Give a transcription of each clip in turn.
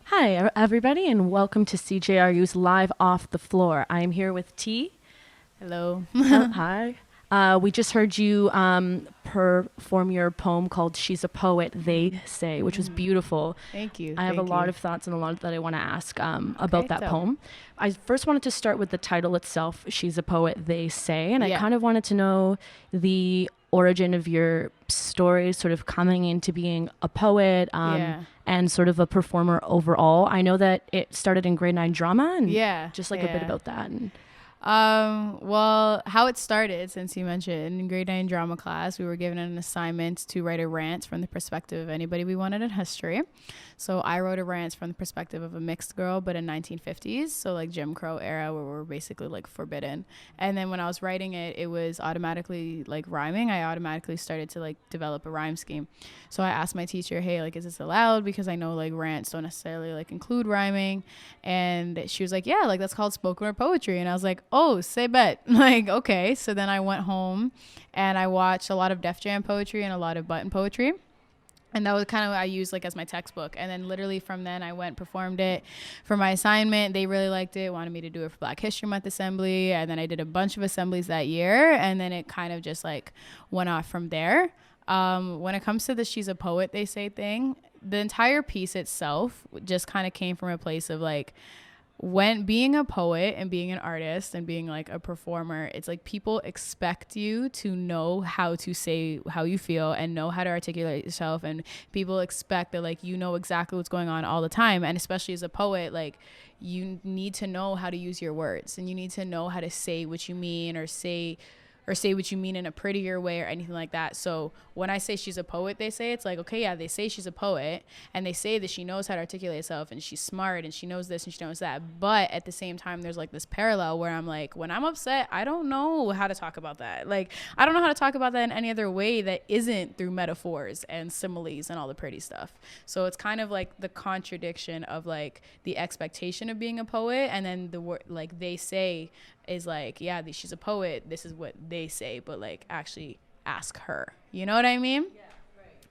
Hi, everybody, and welcome to CJRU's Live Off the Floor. I am here with T. Hello. Hi. We just heard you perform your poem called She's a Poet, They Say, which was beautiful. Thank you. I have a Thank lot you. of thoughts and a lot that I want to ask about Okay, that dope. poem. I first wanted to start with the title itself, She's a Poet, They Say, and I Yeah. kind of wanted to know the origin of your story, sort of coming into being a poet Yeah. and sort of a performer overall. I know that it started in grade 9 drama, and Yeah. just like a bit about that. And Well, how it started, since you mentioned, in grade 9 drama class, we were given an assignment to write a rant from the perspective of anybody we wanted in history. So I wrote a rant from the perspective of a mixed girl, but in 1950s, so like Jim Crow era, where we're basically like forbidden. And then when I was writing it, it was automatically like rhyming. I automatically started to like develop a rhyme scheme. So I asked my teacher, hey, like, is this allowed? Because I know like rants don't necessarily like include rhyming. And she was like, yeah, like that's called spoken word poetry. And I was like, oh, say bet. Like, okay. So then I went home and I watched a lot of Def Jam poetry and a lot of button poetry. And that was kind of what I used like as my textbook. And then literally from then I went, performed it for my assignment. They really liked it, wanted me to do it for Black History Month assembly. And then I did a bunch of assemblies that year. And then it kind of just like went off from there. When it comes to the She's a Poet, They Say thing, the entire piece itself just kind of came from a place of like, when being a poet and being an artist and being like a performer, it's like people expect you to know how to say how you feel and know how to articulate yourself, and people expect that like you know exactly what's going on all the time. And especially as a poet, like you need to know how to use your words, and you need to know how to say what you mean, or say what you mean in a prettier way or anything like that. So when I say she's a poet, they say, it's like, okay, yeah, they say she's a poet and they say that she knows how to articulate herself and she's smart and she knows this and she knows that. But at the same time, there's like this parallel where I'm like, when I'm upset, I don't know how to talk about that. Like, I don't know how to talk about that in any other way that isn't through metaphors and similes and all the pretty stuff. So it's kind of like the contradiction of like the expectation of being a poet, and then the word like they say is like, yeah, she's a poet, this is what they say, but like actually ask her, you know what I mean?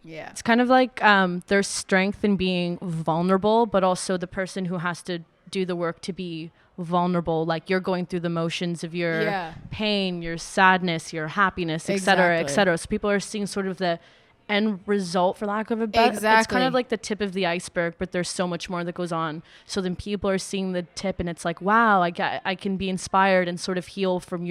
Yeah. it's kind of like there's strength in being vulnerable, but also the person who has to do the work to be vulnerable. Like you're going through the motions of your Yeah. pain, your sadness, your happiness, etc., Exactly. etc. So people are seeing sort of the end result, for lack of a better. It's Exactly. kind of like the tip of the iceberg, but there's so much more that goes on. So then people are seeing the tip, and it's like, wow, I can be inspired and sort of heal from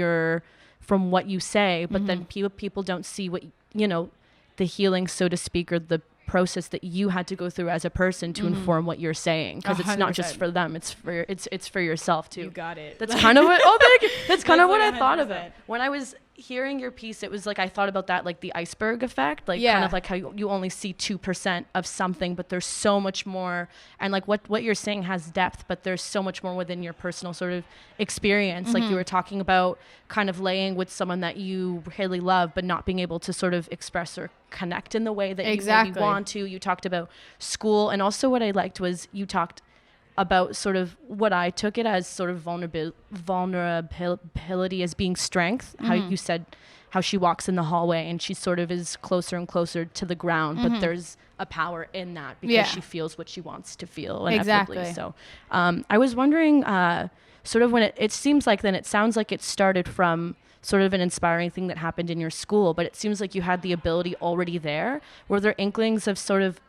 what you say. But then people don't see what the healing, so to speak, or the process that you had to go through as a person to inform what you're saying, because it's not just 100%. for them, it's for yourself too. You got it. That's kind of what thank you. That's kind of what like I thought of 100%. it when I was hearing your piece. It was like I thought about that, like the iceberg effect, like Yeah. kind of like how you only see 2% of something, but there's so much more. And like what you're saying has depth, but there's so much more within your personal sort of experience. Like you were talking about kind of laying with someone that you really love, but not being able to sort of express or connect in the way that you Exactly. maybe want to. You talked about school, and also what I liked was you talked about sort of what I took it as sort of vulnerability as being strength. How you said how she walks in the hallway and she sort of is closer and closer to the ground, but there's a power in that because Yeah. she feels what she wants to feel inevitably. Exactly. So I was wondering sort of when it seems like then it sounds like it started from sort of an inspiring thing that happened in your school, but it seems like you had the ability already there. Were there inklings of sort of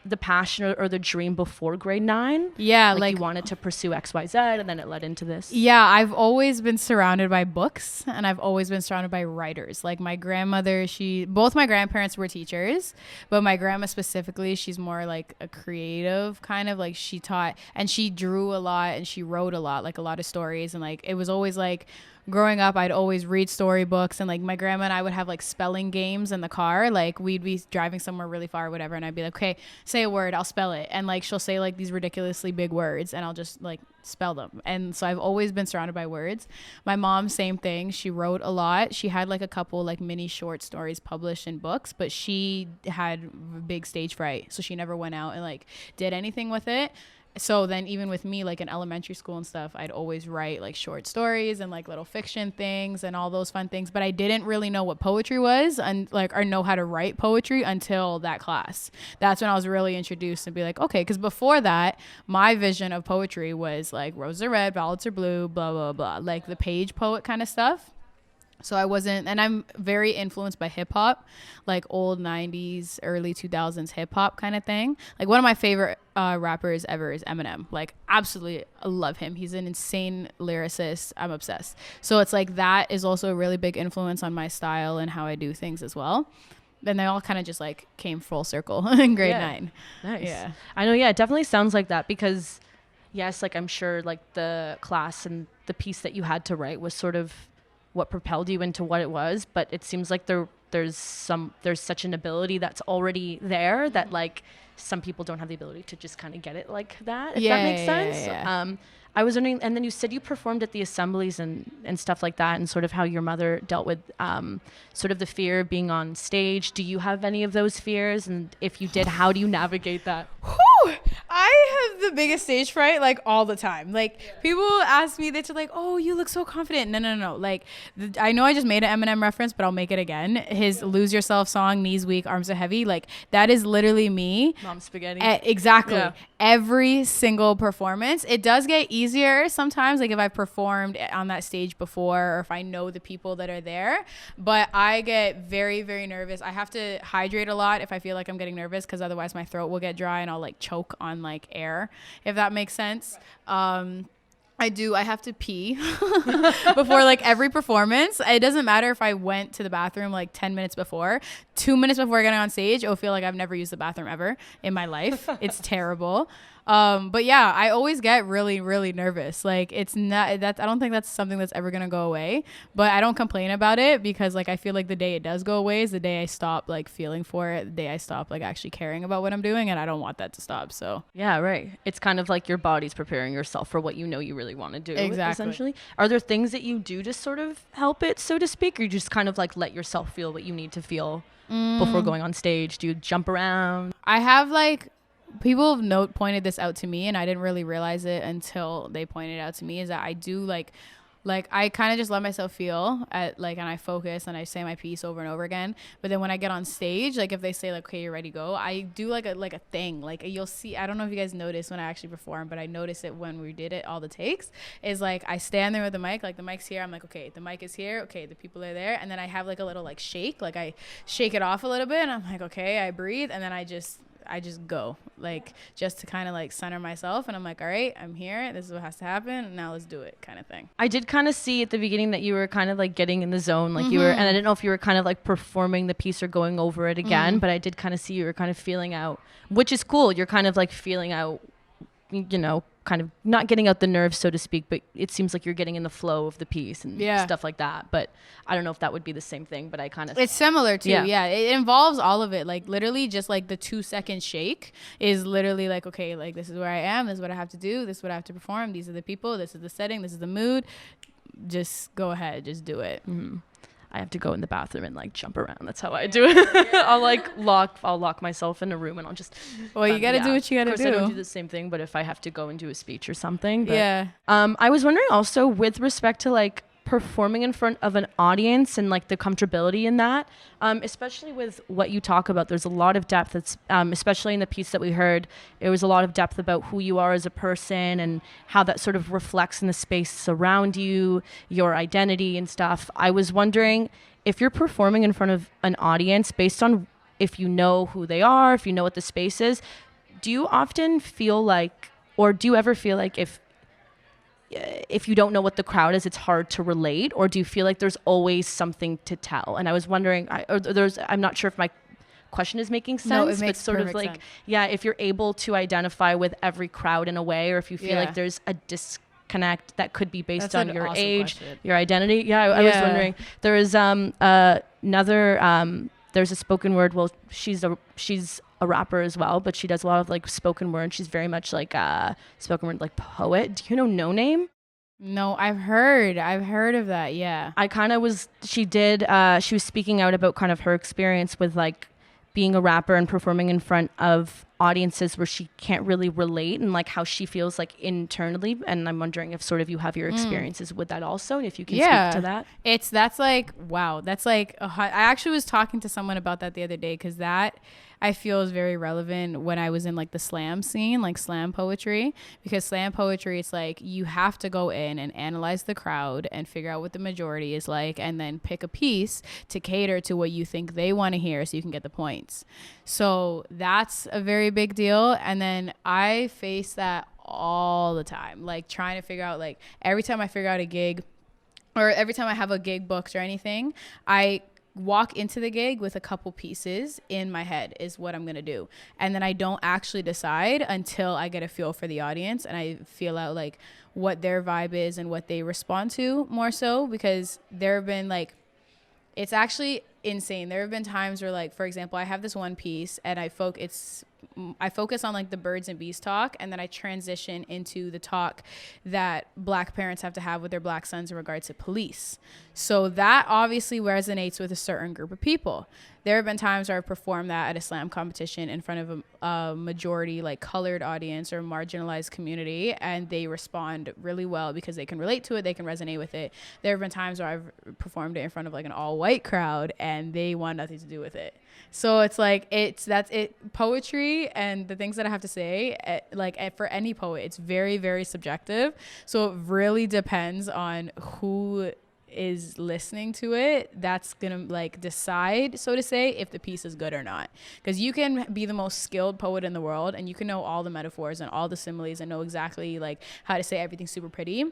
the passion or the dream before grade 9? Yeah, like you wanted to pursue XYZ and then it led into this? Yeah, I've always been surrounded by books, and I've always been surrounded by writers. Like my grandmother, both my grandparents were teachers, but my grandma specifically, she's more like a creative kind of, like she taught and she drew a lot and she wrote a lot, like a lot of stories. And like it was always like growing up, I'd always read storybooks, and like my grandma and I would have like spelling games in the car. Like we'd be driving somewhere really far or whatever, and I'd be like, okay, say a word, I'll spell it. And like she'll say like these ridiculously big words, and I'll just like spell them. And so I've always been surrounded by words. My mom, same thing. She wrote a lot. She had like a couple like mini short stories published in books, but she had big stage fright, so she never went out and like did anything with it. So then even with me, like in elementary school and stuff, I'd always write like short stories and like little fiction things and all those fun things. But I didn't really know what poetry was and like, or know how to write poetry until that class. That's when I was really introduced and be like, okay, because before that, my vision of poetry was like roses are red, violets are blue, blah, blah, blah, like the page poet kind of stuff. So I wasn't, and I'm very influenced by hip hop, like old 90s, early 2000s hip hop kind of thing. Like one of my favorite rappers ever is Eminem. Like absolutely love him. He's an insane lyricist. I'm obsessed. So it's like that is also a really big influence on my style and how I do things as well. And they all kind of just like came full circle in grade 9. Nice. Yeah. I know. Yeah, it definitely sounds like that because yes, like I'm sure like the class and the piece that you had to write was sort of what propelled you into what it was, but it seems like there's such an ability that's already there that like some people don't have the ability to just kind of get it like that, if that makes sense. Yeah. I was wondering, and then you said you performed at the assemblies and stuff like that, and sort of how your mother dealt with sort of the fear of being on stage. Do you have any of those fears? And if you did, how do you navigate that? I have the biggest stage fright like all the time. Like people ask me, they're like, "Oh, you look so confident." No. Like I know I just made an Eminem reference, but I'll make it again. His "Lose Yourself" song, "Knees Weak, Arms Are Heavy." Like that is literally me. Mom spaghetti. Exactly. Yeah. Every single performance. It does get easier sometimes, like if I've performed on that stage before or if I know the people that are there. But I get very, very nervous. I have to hydrate a lot if I feel like I'm getting nervous because otherwise my throat will get dry and I'll like choke on like air, if that makes sense. I have to pee before like every performance. It doesn't matter if I went to the bathroom like 10 minutes before, 2 minutes before getting on stage. It'll feel like I've never used the bathroom ever in my life. It's terrible. But yeah, I always get really, really nervous. Like it's not that I don't think that's something that's ever going to go away, but I don't complain about it because like I feel like the day it does go away is the day I stop like feeling for it, the day I stop like actually caring about what I'm doing, and I don't want that to stop. So yeah, right. It's kind of like your body's preparing yourself for what you know you really want to do. Exactly. Essentially. Are there things that you do to sort of help it, so to speak, or you just kind of like let yourself feel what you need to feel before going on stage? Do you jump around? I have like people have pointed this out to me, and I didn't really realize it until they pointed it out to me, is that I do like I kind of just let myself feel at like, and I focus and I say my piece over and over again. But then when I get on stage, like if they say like, okay, you're ready to go, I do like a thing. Like you'll see, I don't know if you guys noticed when I actually perform, but I noticed it when we did it, all the takes is like, I stand there with the mic, like the mic's here. I'm like, okay, the mic is here. Okay. The people are there. And then I have like a little like shake, like I shake it off a little bit and I'm like, okay, I breathe. And then I just go like just to kind of like center myself, and I'm like, all right, I'm here, this is what has to happen, now let's do it, kind of thing. I did kind of see at the beginning that you were kind of like getting in the zone, like you were, and I didn't know if you were kind of like performing the piece or going over it again, but I did kind of see you were kind of feeling out, which is cool. You're kind of like feeling out, you know, kind of not getting out the nerves, so to speak, but it seems like you're getting in the flow of the piece and stuff like that. But I don't know if that would be the same thing, but I kind of... It's similar too. Yeah. It involves all of it. Like literally just like the 2-second shake is literally like, okay, like this is where I am. This is what I have to do. This is what I have to perform. These are the people. This is the setting. This is the mood. Just go ahead. Just do it. Mm-hmm. I have to go in the bathroom and like jump around. That's how I do it. I'll lock myself in a room and I'll just... Well, you got to do what you got to do. Of course, I don't do the same thing, but if I have to go and do a speech or something. But, yeah. I was wondering also with respect to like performing in front of an audience and like the comfortability in that, especially with what you talk about, there's a lot of depth. It's especially in the piece that we heard, there was a lot of depth about who you are as a person and how that sort of reflects in the space around you, your identity and stuff. I was wondering if you're performing in front of an audience, based on if you know who they are, if you know what the space is, do you often feel like, or do you ever feel like if you don't know what the crowd is, it's hard to relate, or do you feel like there's always something to tell? And I was wondering, I'm not sure if my question is making sense, no, it makes but sort of like, sense. Yeah, if you're able to identify with every crowd in a way, or if you feel like there's a disconnect that could be based on your age, your identity. Yeah, I was wondering. There is there's a spoken word. Well, she's a rapper as well, but she does a lot of like spoken word. She's very much like a spoken word like poet. Do you know No Name? No, I've heard of that. Yeah. I kind of was, she was speaking out about kind of her experience with like being a rapper and performing in front of audiences where she can't really relate, and like how she feels like internally. And I'm wondering if sort of you have your experiences with that also, and if you can speak to that. That's like, wow, that's like I actually was talking to someone about that the other day, because that I feel is very relevant when I was in like the slam scene, like slam poetry, because slam poetry, it's like you have to go in and analyze the crowd and figure out what the majority is like, and then pick a piece to cater to what you think they want to hear so you can get the points. So that's a very big deal. And then I face that all the time, like trying to figure out, like every time I figure out a gig, or every time I have a gig booked or anything, I walk into the gig with a couple pieces in my head is what I'm going to do. And then I don't actually decide until I get a feel for the audience and I feel out like what their vibe is and what they respond to more so, because there have been like, it's actually insane. There have been times where, like, for example, I have this one piece and I focus on like the birds and bees talk, and then I transition into the talk that Black parents have to have with their Black sons in regards to police. So that obviously resonates with a certain group of people. There have been times where I've performed that at a slam competition in front of a majority like colored audience or marginalized community, and they respond really well because they can relate to it, they can resonate with it. There have been times where I've performed it in front of like an all white crowd and they want nothing to do with it. So it's like, that's it. Poetry and the things that I have to say, for any poet, it's very, very subjective. So it really depends on who is listening to it. That's gonna like decide, so to say, if the piece is good or not. Because you can be the most skilled poet in the world and you can know all the metaphors and all the similes and know exactly like how to say everything super pretty.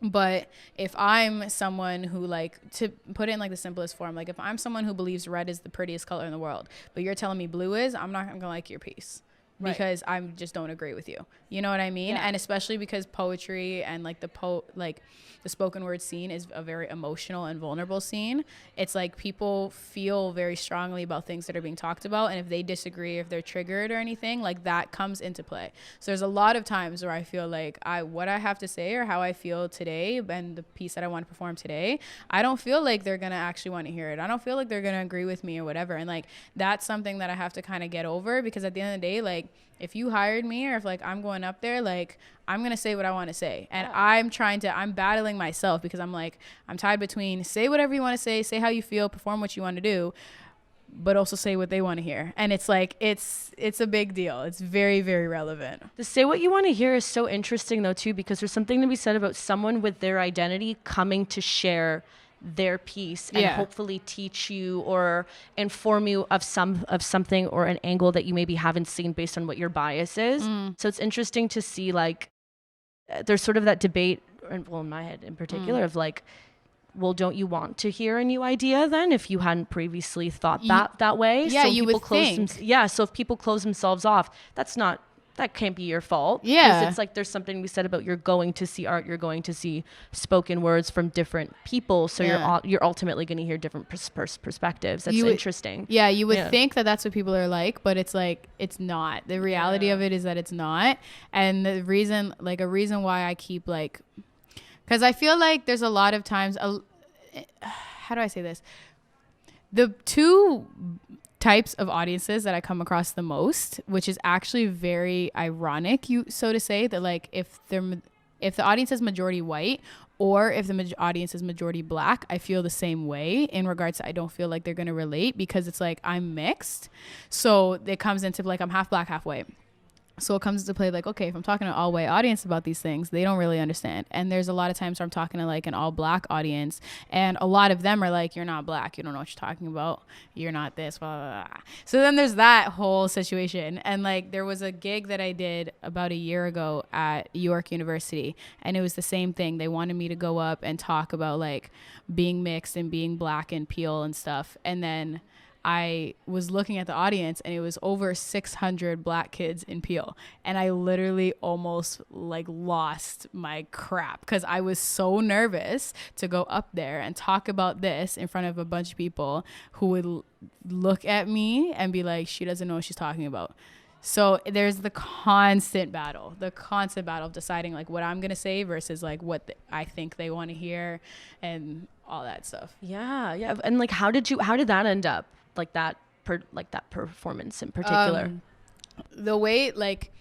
But if I'm someone who, like, to put it in like the simplest form, like if I'm someone who believes red is the prettiest color in the world, but you're telling me blue is, I'm not gonna like your piece. Right. Because I just don't agree with you. You know what I mean? Yeah. And especially because poetry and like the spoken word scene is a very emotional and vulnerable scene. It's like people feel very strongly about things that are being talked about, and if they disagree, if they're triggered or anything, like that comes into play. So there's a lot of times where I feel like what I have to say or how I feel today and the piece that I want to perform today, I don't feel like they're gonna actually want to hear it. I don't feel like they're gonna agree with me or whatever. And like that's something that I have to kind of get over, because at the end of the day, like if you hired me or if like I'm going up there, like I'm going to say what I want to say. And yeah. I'm battling myself because I'm like, I'm tied between say whatever you want to say how you feel, perform what you want to do, but also say what they want to hear. And it's like, it's a big deal. It's very, very relevant. The say what you want to hear is so interesting though too, because there's something to be said about someone with their identity coming to share their piece and hopefully teach you or inform you of something or an angle that you maybe haven't seen based on what your bias is. So it's interesting to see like there's sort of that debate, well, in my head in particular, of like, well, don't you want to hear a new idea then if you hadn't previously thought that way? Yeah, so you would think. So if people close themselves off, that can't be your fault. Yeah. Because it's like there's something we said about you're going to see art, you're going to see spoken words from different people. So you're ultimately going to hear different perspectives. That's interesting. Yeah, you would think that that's what people are like, but it's like, it's not. The reality of it is that it's not. And the reason, like a reason why I keep like, because I feel like there's a lot of times, how do I say this? The two types of audiences that I come across the most, which is actually very ironic, so to say, that like if the audience is majority white or if the audience is majority Black, I feel the same way in regards to I don't feel like they're going to relate, because it's like I'm mixed. So it comes into like I'm half Black, half white. So it comes into play like, okay, if I'm talking to an all white audience about these things, they don't really understand. And there's a lot of times where I'm talking to like an all Black audience, and a lot of them are like, you're not Black, you don't know what you're talking about, you're not this, blah, blah, blah. So then there's that whole situation. And like there was a gig that I did about a year ago at York University, and it was the same thing. They wanted me to go up and talk about like being mixed and being Black and Peel and stuff. And then I was looking at the audience and it was over 600 Black kids in Peel. And I literally almost like lost my crap because I was so nervous to go up there and talk about this in front of a bunch of people who would look at me and be like, she doesn't know what she's talking about. So there's the constant battle of deciding like what I'm going to say versus like what I think they want to hear and all that stuff. Yeah. Yeah. And like, how did that end up? Like that performance in particular? the way, like,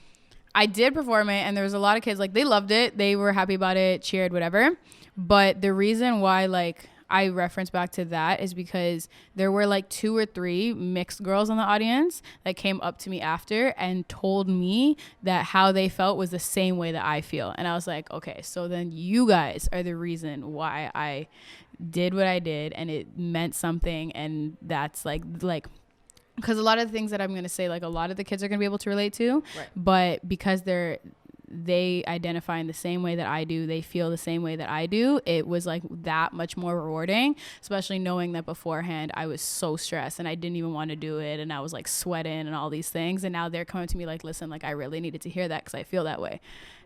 I did perform it, and there was a lot of kids, like, they loved it. They were happy about it, cheered, whatever. But the reason why, like, I reference back to that is because there were like 2 or 3 mixed girls in the audience that came up to me after and told me that how they felt was the same way that I feel. And I was like, okay, so then you guys are the reason why I did what I did, and it meant something. And that's like, because a lot of the things that I'm going to say, like, a lot of the kids are going to be able to relate to, right. But because they identify in the same way that I do, they feel the same way that I do, it was like that much more rewarding, especially knowing that beforehand I was so stressed and I didn't even want to do it, and I was like sweating and all these things, and now they're coming to me like, listen, like, I really needed to hear that because I feel that way.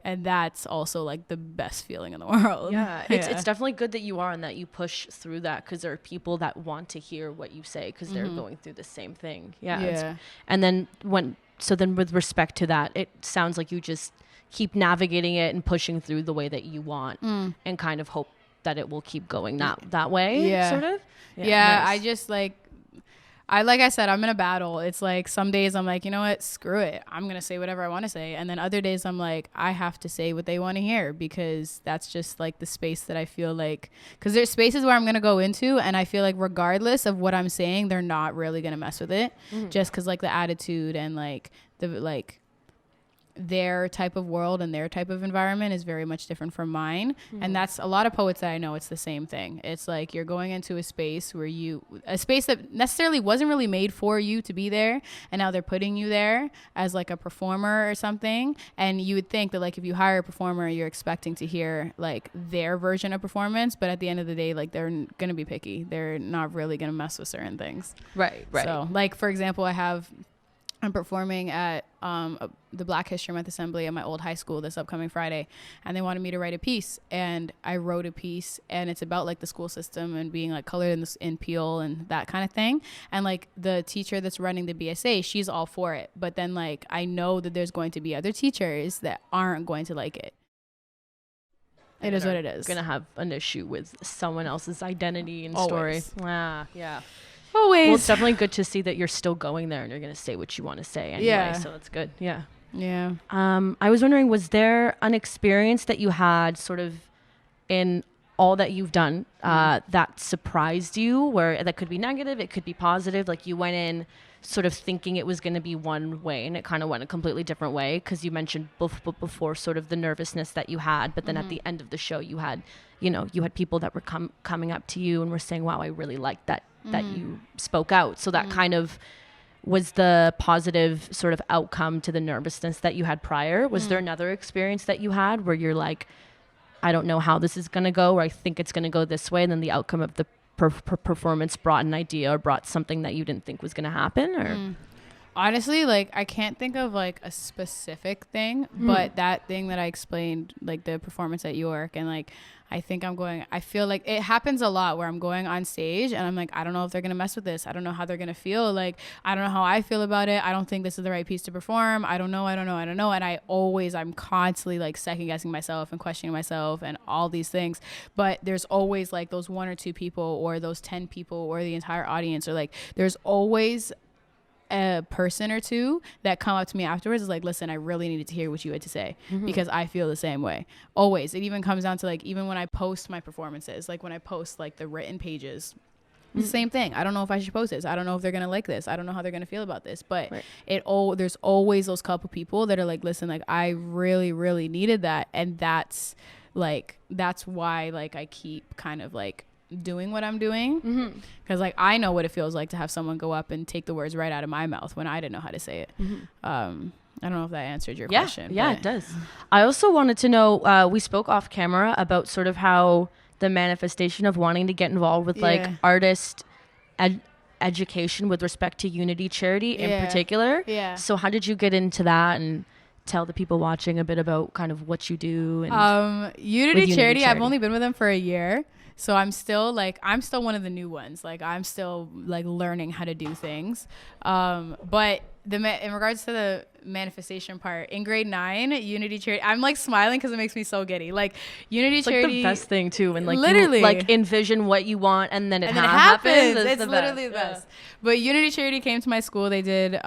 And that's also like the best feeling in the world. Yeah, it's definitely good that you are and that you push through that, because there are people that want to hear what you say because they're going through the same thing. Yeah. And then with respect to that, it sounds like you just keep navigating it and pushing through the way that you want, and kind of hope that it will keep going that way, sort of. Yeah, nice. I just like I said, I'm in a battle. It's like some days I'm like, you know what, screw it, I'm gonna say whatever I want to say, and then other days I'm like, I have to say what they want to hear, because that's just like the space that I feel like, because there's spaces where I'm gonna go into and I feel like regardless of what I'm saying, they're not really gonna mess with it, just because like the attitude and like the like their type of world and their type of environment is very much different from mine. And that's a lot of poets that I know, it's the same thing. It's like you're going into a space a space that necessarily wasn't really made for you to be there, and now they're putting you there as like a performer or something. And you would think that like if you hire a performer, you're expecting to hear like their version of performance, but at the end of the day, like they're gonna be picky. They're not really gonna mess with certain things. Right. So like, for example, I'm performing at the Black History Month Assembly at my old high school this upcoming Friday, and they wanted me to write a piece, and I wrote a piece, and it's about like the school system and being like colored in Peel and that kind of thing. And like the teacher that's running the BSA, she's all for it, but then like I know that there's going to be other teachers that aren't going to like it. It is what it is. Gonna have an issue with someone else's identity and Always. story. Yeah. Always. Well, it's definitely good to see that you're still going there and you're going to say what you want to say anyway. Yeah. So that's good. Yeah. Yeah. I was wondering, was there an experience that you had sort of in all that you've done that surprised you, where that could be negative, it could be positive? Like you went in sort of thinking it was going to be one way and it kind of went a completely different way, because you mentioned before sort of the nervousness that you had, but then at the end of the show you had people that were coming up to you and were saying, wow, I really liked that you spoke out. So that kind of was the positive sort of outcome to the nervousness that you had prior. Was there another experience that you had where you're like, I don't know how this is going to go, or I think it's going to go this way, and then the outcome of the performance brought an idea or brought something that you didn't think was going to happen? Or honestly, like I can't think of like a specific thing, but that thing that I explained, like the performance at York, and like I feel like it happens a lot where I'm going on stage and I'm like, I don't know if they're going to mess with this. I don't know how they're going to feel. Like, I don't know how I feel about it. I don't think this is the right piece to perform. I don't know. And I'm constantly like second guessing myself and questioning myself and all these things. But there's always like those 1 or 2 people or those 10 people or the entire audience, or like there's always a person or 2 that come up to me afterwards is like, listen, I really needed to hear what you had to say, because I feel the same way. Always. It even comes down to like, even when I post my performances, like when I post like the written pages, it's the same thing. I don't know if I should post this. I don't know if they're going to like this. I don't know how they're going to feel about this. But there's always those couple people that are like, listen, like I really, really needed that. And that's why like I keep kind of like doing what I'm doing, because like I know what it feels like to have someone go up and take the words right out of my mouth when I didn't know how to say it. I don't know if that answered your question. Yeah, it does. I also wanted to know, we spoke off camera about sort of how the manifestation of wanting to get involved with like artist education with respect to Unity Charity in particular. So how did you get into that, and tell the people watching a bit about kind of what you do? And Unity Charity, I've only been with them for a year. So I'm still one of the new ones. Like I'm still like learning how to do things. But in regards to manifestation part in grade 9, Unity Charity. I'm like smiling because it makes me so giddy. Like Unity It's Charity, like the best thing too, when like literally you like envision what you want and then it happens. happens. It's literally the best. But Unity Charity came to my school. They did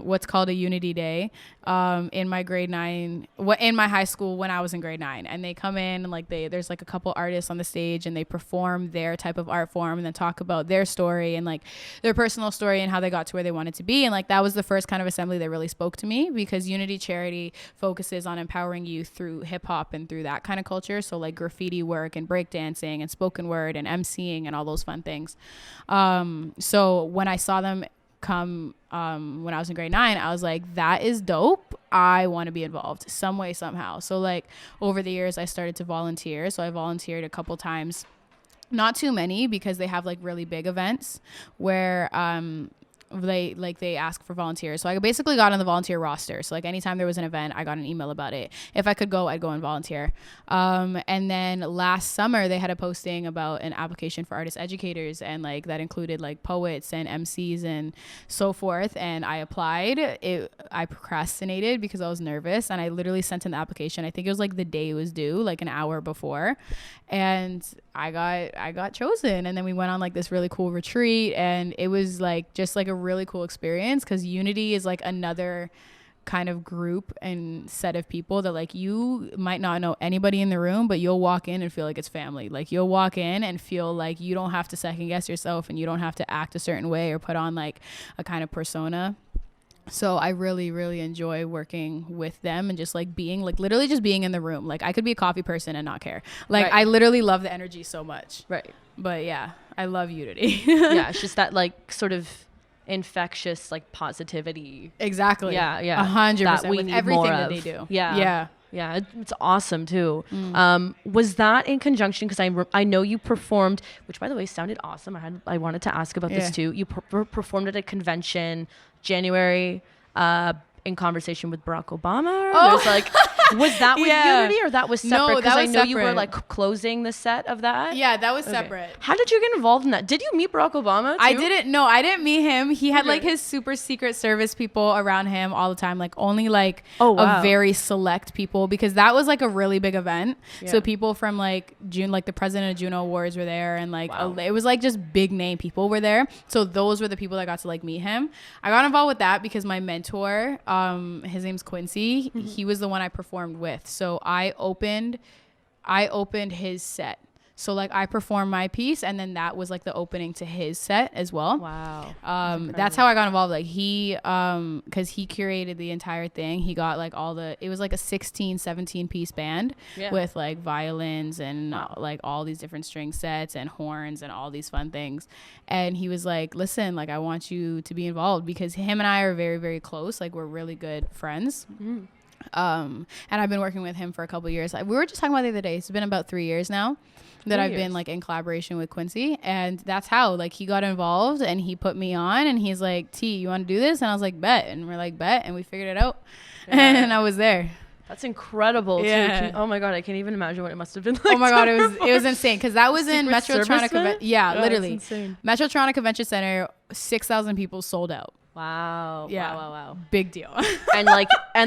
what's called a Unity Day in my grade 9, in my high school when I was in grade 9, and they come in and like there's like a couple artists on the stage and they perform their type of art form and then talk about their story and like their personal story and how they got to where they wanted to be. And like that was the first kind of assembly that really spoke to me, because Unity Charity focuses on empowering youth through hip hop and through that kind of culture. So like graffiti work and breakdancing and spoken word and emceeing and all those fun things. So when I saw them come when I was in grade 9, I was like, that is dope. I want to be involved some way, somehow. So like over the years, I started to volunteer. So I volunteered a couple times, not too many, because they have like really big events where they ask for volunteers. So I basically got on the volunteer roster. So like anytime there was an event, I got an email about it. If I could go, I'd go and volunteer. And then last summer they had a posting about an application for artist educators, and like that included like poets and MCs and so forth. And I applied. I procrastinated because I was nervous, and I literally sent in the application. I think it was like the day it was due, like an hour before. And I got chosen. And then we went on like this really cool retreat, and it was like just like a really cool experience, because Unity is like another kind of group and set of people that like you might not know anybody in the room, but you'll walk in and feel like it's family. Like you'll walk in and feel like you don't have to second guess yourself, and you don't have to act a certain way or put on like a kind of persona. So I really, really enjoy working with them and just like being like literally just being in the room. Like I could be a coffee person and not care. Like I literally love the energy so much. Right. But yeah, I love Unity. Yeah, it's just that like sort of infectious like positivity. Exactly. Yeah. 100% with everything that they do. Yeah, it's awesome too. Was that in conjunction, because I know you performed, which by the way sounded awesome. I wanted to ask about this too. You performed at a convention January in conversation with Barack Obama. There's like was that with Unity, or that was separate? Because I know you were like closing the set of that. Yeah, that was separate. How did you get involved in that? Did you meet Barack Obama too? I didn't meet him. He had like his super secret service people around him all the time, like only like a very select people, because that was like a really big event. So people from like like the president of Juno Awards were there, and like it was like just big name people were there. So those were the people that got to like meet him. I got involved with that because my mentor, his name's Quincy. He was the one I performed with. So I opened his set. So like I performed my piece, and then that was like the opening to his set as well. Wow. That's how I got involved. Like he because he curated the entire thing. He got like it was like a 17 piece band with like violins and like all these different string sets and horns and all these fun things. And he was like, listen, like I want you to be involved, because him and I are very, very close. Like we're really good friends. And I've been working with him for a couple of years. We were just talking about the other day. It's been about 3 years now that I've been like in collaboration with Quincy, and that's how like he got involved, and he put me on, and he's like, T, you want to do this? And I was like, bet. And we're like, bet, and we figured it out. And I was there. That's incredible too. Oh my god, I can't even imagine what it must have been like. Oh my god, it was insane, because that was in Metro Toronto literally Metro Toronto Convention Center. 6,000 people sold out. Wow. Yeah. Wow. Big deal. and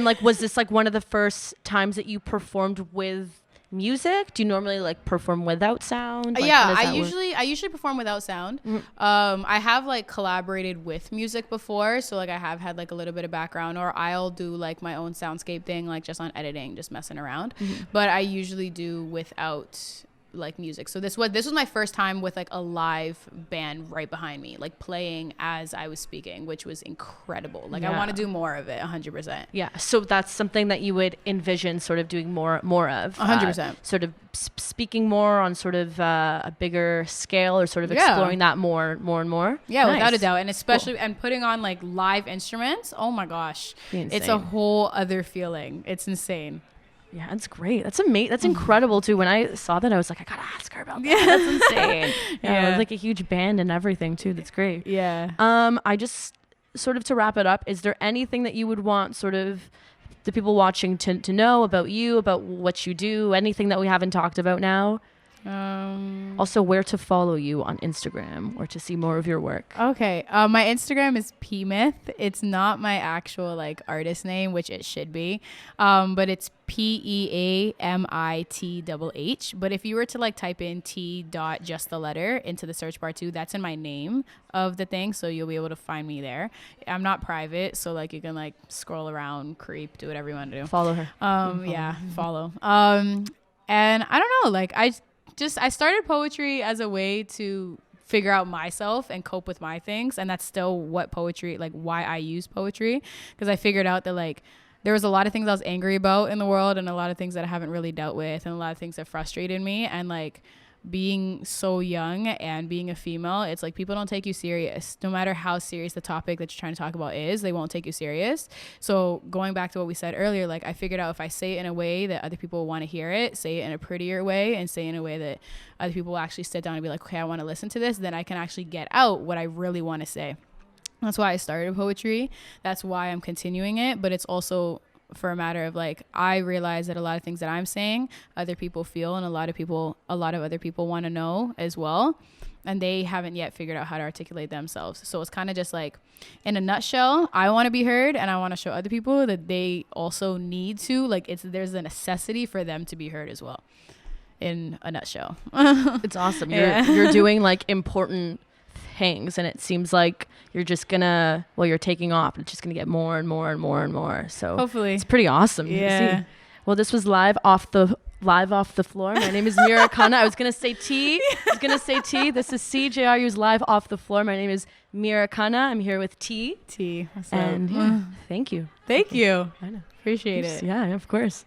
like was this like one of the first times that you performed with music? Do you normally like perform without sound? Like, I usually perform without sound. I have like collaborated with music before, so like I have had like a little bit of background, or I'll do like my own soundscape thing, like just on editing, just messing around. But I usually do without like music. So this was my first time with like a live band right behind me, like playing as I was speaking, which was incredible. Like I want to do more of it. 100%. Yeah. So that's something that you would envision sort of doing more of. 100%. Sort of speaking more on sort of a bigger scale, or sort of exploring that more and more. Yeah, nice. Without a doubt. And especially and putting on like live instruments. Oh my gosh. It's a whole other feeling. It's insane. Yeah, that's great. That's amazing. That's incredible too. When I saw that, I was like, I gotta ask her about that. That's insane. It was like a huge band and everything too. That's great. Yeah. I just sort of, to wrap it up, is there anything that you would want sort of the people watching to know about you, about what you do, anything that we haven't talked about now? Also, where to follow you on Instagram or to see more of your work. Okay. My Instagram is pmyth. It's not my actual like artist name, which it should be. But it's PEAMITHH. But if you were to like type in T.justtheletter into the search bar too, that's in my name of the thing. So you'll be able to find me there. I'm not private. So like you can like scroll around, creep, do whatever you want to do. Follow her. Follow. And I don't know, like I started poetry as a way to figure out myself and cope with my things. And that's still what poetry, like why I use poetry. Because I figured out that like there was a lot of things I was angry about in the world and a lot of things that I haven't really dealt with and a lot of things that frustrated me. And like being so young and being a female, it's like people don't take you serious. No matter how serious the topic that you're trying to talk about is, they won't take you serious. So going back to what we said earlier, like I figured out if I say it in a way that other people want to hear it, say it in a prettier way and say it in a way that other people will actually sit down and be like, okay, I want to listen to this, then I can actually get out what I really want to say. That's why I started poetry. That's why I'm continuing it. But it's also for a matter of like, I realize that a lot of things that I'm saying, other people feel, and a lot of other people want to know as well. And they haven't yet figured out how to articulate themselves. So it's kind of just like, in a nutshell, I want to be heard and I want to show other people that they also need to, like there's a necessity for them to be heard as well. In a nutshell. It's awesome. You're doing like important things, and it seems like you're just gonna, you're taking off. It's just gonna get more and more and more and more. So hopefully it's pretty awesome. Yeah. Well, this was live off the floor. My name is Mira Khanna. I was gonna say T. This is CJRU's live off the floor. My name is Mira Khanna. I'm here with T. What's and up? Thank you. Thank you. I know. Appreciate it. Yeah, of course.